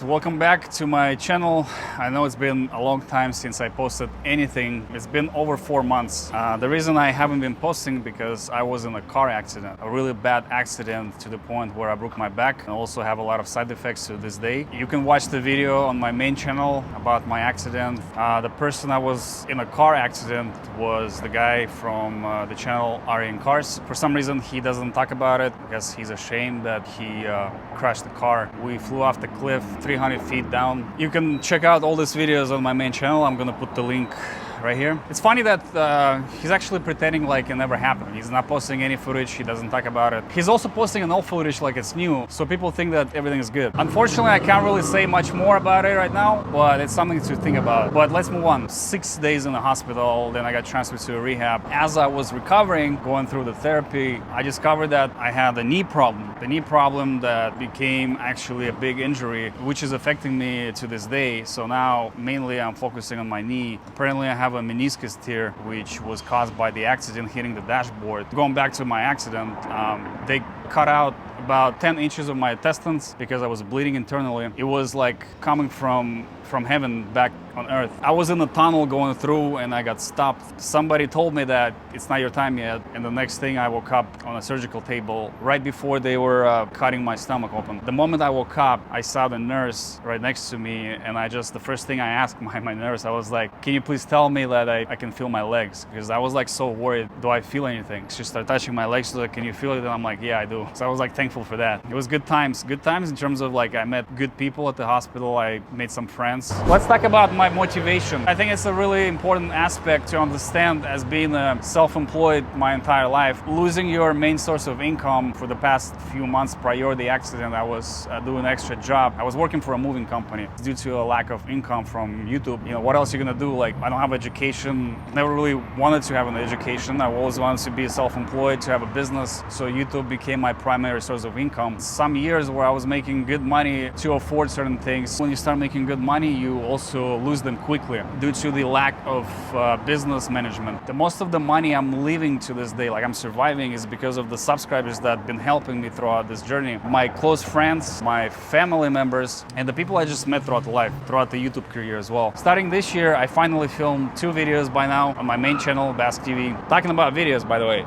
Welcome back to my channel. I know it's been a long time since I posted anything. It's been over 4 months. The reason I haven't been posting because I was in a car accident, a really bad accident to the point where I broke my back. I also have a lot of side effects to this day. You can watch the video on my main channel about my accident. The person I was in a car accident was the guy from the channel Aryan Cars. For some reason he doesn't talk about it because he's ashamed that he crashed the car. We flew off the cliff 300 feet down. You can check out all these videos on my main channel. I'm gonna put the link right here. It's funny that he's actually pretending like it never happened. He's not posting any footage, he doesn't talk about it. He's also posting an old footage like it's new, so people think that everything is good. Unfortunately, I can't really say much more about it right now, but it's something to think about. But let's move on. 6 days in the hospital, then I got transferred to a rehab. As I was recovering, going through the therapy, I discovered that I had a knee problem. The knee problem that became actually a big injury, which is affecting me to this day. So now, mainly I'm focusing on my knee. Apparently I have a meniscus tear, which was caused by the accident hitting the dashboard. Going back to my accident, they cut out about 10 inches of my intestines because I was bleeding internally. It was like coming from heaven back on earth. I was in a tunnel going through and I got stopped. Somebody told me that it's not your time yet, and the next thing I woke up on a surgical table right before they were cutting my stomach open. The moment I woke up, I saw the nurse right next to me, and the first thing I asked my nurse, I was like, can you please tell me that I can feel my legs? Because I was like so worried, do I feel anything? She started touching my legs, so like, can you feel it? And I'm like, yeah, I do. So I was like thankful for that. It was good times in terms of like I met good people at the hospital, I made some friends. Let's talk about my motivation. I think it's a really important aspect to understand as being self-employed my entire life. Losing your main source of income for the past few months prior to the accident, I was doing an extra job. I was working for a moving company due to a lack of income from YouTube. You know, what else are you gonna do? Like, I don't have education, never really wanted to have an education. I always wanted to be self-employed, to have a business. So YouTube became my primary source of income. Some years where I was making good money to afford certain things. When you start making good money, you also lose them quickly due to the lack of business management. The most of the money I'm leaving to this day, like I'm surviving, is because of the subscribers that have been helping me throughout this journey. My close friends, my family members, and the people I just met throughout life, throughout the YouTube career as well. Starting this year, I finally filmed 2 videos by now on my main channel, Bask TV. Talking about videos, by the way.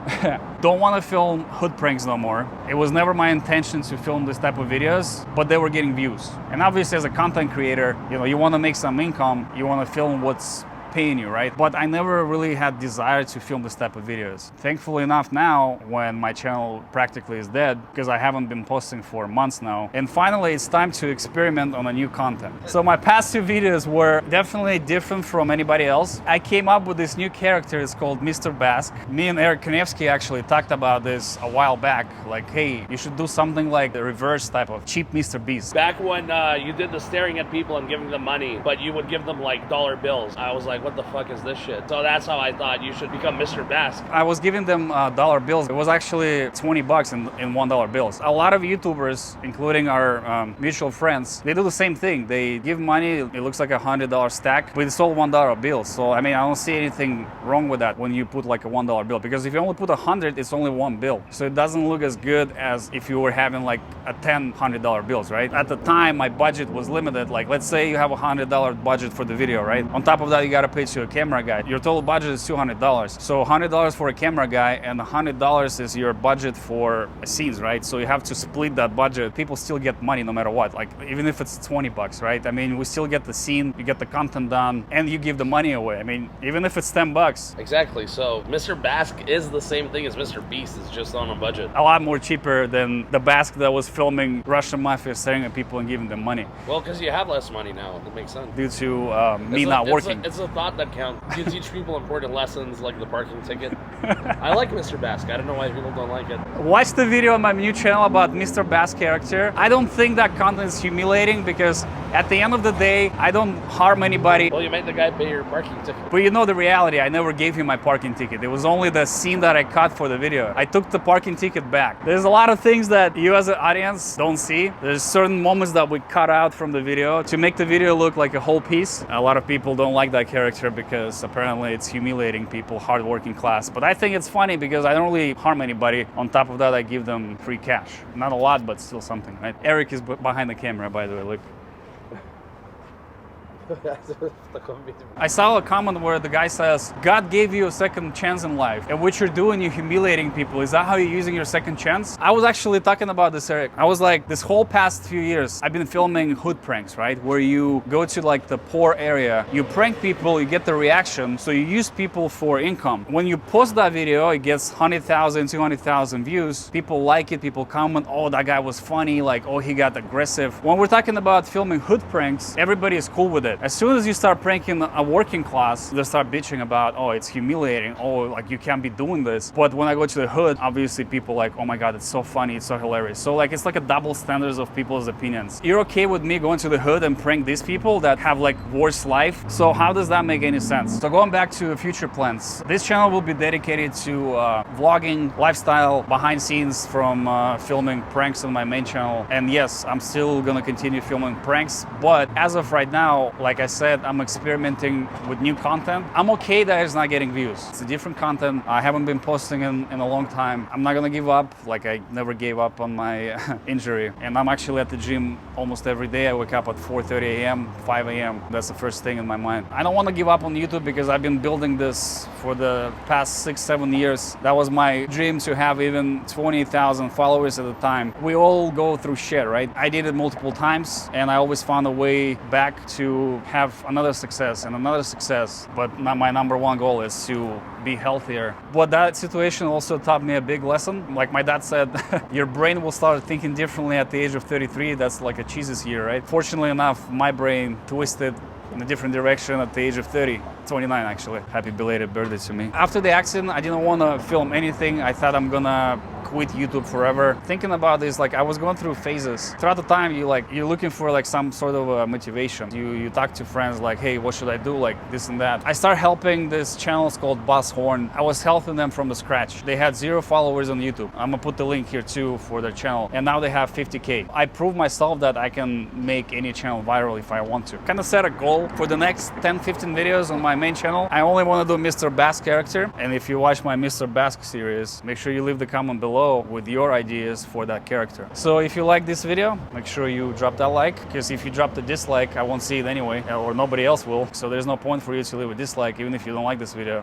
Don't want to film hood pranks no more. It was never my intention to film this type of videos, but they were getting views. And obviously as a content creator, you want to make some income, you want to film what's paying you, right? But I never really had desire to film this type of videos. Thankfully enough now, when my channel practically is dead, because I haven't been posting for months now, and finally it's time to experiment on a new content. So my past 2 videos were definitely different from anybody else. I came up with this new character, it's called Mr. Bask. Me and Eric Konevsky actually talked about this a while back, like, hey, you should do something like the reverse type of cheap Mr. Beast. Back when you did the staring at people and giving them money, but you would give them like dollar bills. I was like, what the fuck is this shit? So that's how I thought you should become Mr. Bask. I was giving them dollar bills. It was actually 20 bucks in $1 bills. A lot of YouTubers, including our mutual friends, they do the same thing. They give money, it looks like a $100 stack, but it's all $1 bills. So I mean, I don't see anything wrong with that when you put like a $1 bill, because if you only put 100, it's only 1 bill. So it doesn't look as good as if you were having like a $100 bills, right? At the time, my budget was limited. Like, let's say you have a $100 budget for the video, right? On top of that, you gotta pay to a camera guy. Your total budget is $200. So $100 for a camera guy and $100 is your budget for scenes, right? So you have to split that budget. People still get money no matter what. Like, even if it's 20 bucks, right? I mean, we still get the scene, you get the content done, and you give the money away. I mean, even if it's 10 bucks. Exactly. So Mr. Bask is the same thing as Mr. Beast. It's just on a budget. A lot more cheaper than the Bask that was filming Russian mafia staring at people and giving them money. Well, because you have less money now. It makes sense. Due to me not working. It's a thought that counts. You teach people important lessons like the parking ticket. I like Mr. Bask. I don't know why people don't like it. Watch the video on my new channel about Mr. Bask character. I don't think that content is humiliating because at the end of the day, I don't harm anybody. Well, you made the guy pay your parking ticket. But you know the reality, I never gave him my parking ticket. It was only the scene that I cut for the video. I took the parking ticket back. There's a lot of things that you as an audience don't see. There's certain moments that we cut out from the video to make the video look like a whole piece. A lot of people don't like that character because apparently it's humiliating people, hardworking class. But I think it's funny because I don't really harm anybody. On top of that, I give them free cash. Not a lot, but still something, right? Eric is behind the camera, by the way, look. I saw a comment where the guy says, God gave you a second chance in life, and what you're doing, you're humiliating people. Is that how you're using your second chance? I was actually talking about this, Eric. I was like, this whole past few years, I've been filming hood pranks, right? Where you go to like the poor area, you prank people, you get the reaction, so you use people for income. When you post that video, it gets 100,000, 200,000 views. People like it, people comment, oh, that guy was funny, like, oh, he got aggressive. When we're talking about filming hood pranks, everybody is cool with it. As soon as you start pranking a working class, they start bitching about, oh, it's humiliating, oh, like you can't be doing this. But when I go to the hood, obviously people like, oh my God, it's so funny, it's so hilarious. So like, it's like a double standards of people's opinions. You're okay with me going to the hood and prank these people that have like worse life? So how does that make any sense? So going back to future plans, this channel will be dedicated to vlogging, lifestyle, behind scenes from filming pranks on my main channel. And yes, I'm still gonna continue filming pranks, but as of right now, like I said, I'm experimenting with new content. I'm okay that it's not getting views. It's a different content. I haven't been posting in a long time. I'm not gonna give up, like I never gave up on my injury. And I'm actually at the gym almost every day. I wake up at 4:30 a.m., 5 a.m. That's the first thing in my mind. I don't want to give up on YouTube because I've been building this for the past 6-7 years. That was my dream, to have even 20,000 followers at the time. We all go through shit, right? I did it multiple times and I always found a way back to have another success and another success. But my number one goal is to be healthier. But that situation also taught me a big lesson. Like my dad said, your brain will start thinking differently at the age of 33. That's like a Jesus year, right? Fortunately enough, my brain twisted in a different direction at the age of 30. 29 actually. Happy belated birthday to me. After the accident, I didn't want to film anything. I thought I'm gonna quit YouTube forever. Thinking about this, like I was going through phases. Throughout the time, you're looking for like some sort of motivation. You talk to friends like, hey, what should I do? Like this and that. I started helping this channel called Bask. I was helping them from the scratch. They had 0 followers on YouTube. I'm gonna put the link here too for their channel. And now they have 50K. I proved myself that I can make any channel viral if I want to. Kind of set a goal for the next 10-15 videos on my main channel. I only want to do Mr. Bask character. And if you watch my Mr. Bask series, make sure you leave the comment below with your ideas for that character. So if you like this video, make sure you drop that like, because if you drop the dislike, I won't see it anyway, or nobody else will. So there's no point for you to leave a dislike even if you don't like this video.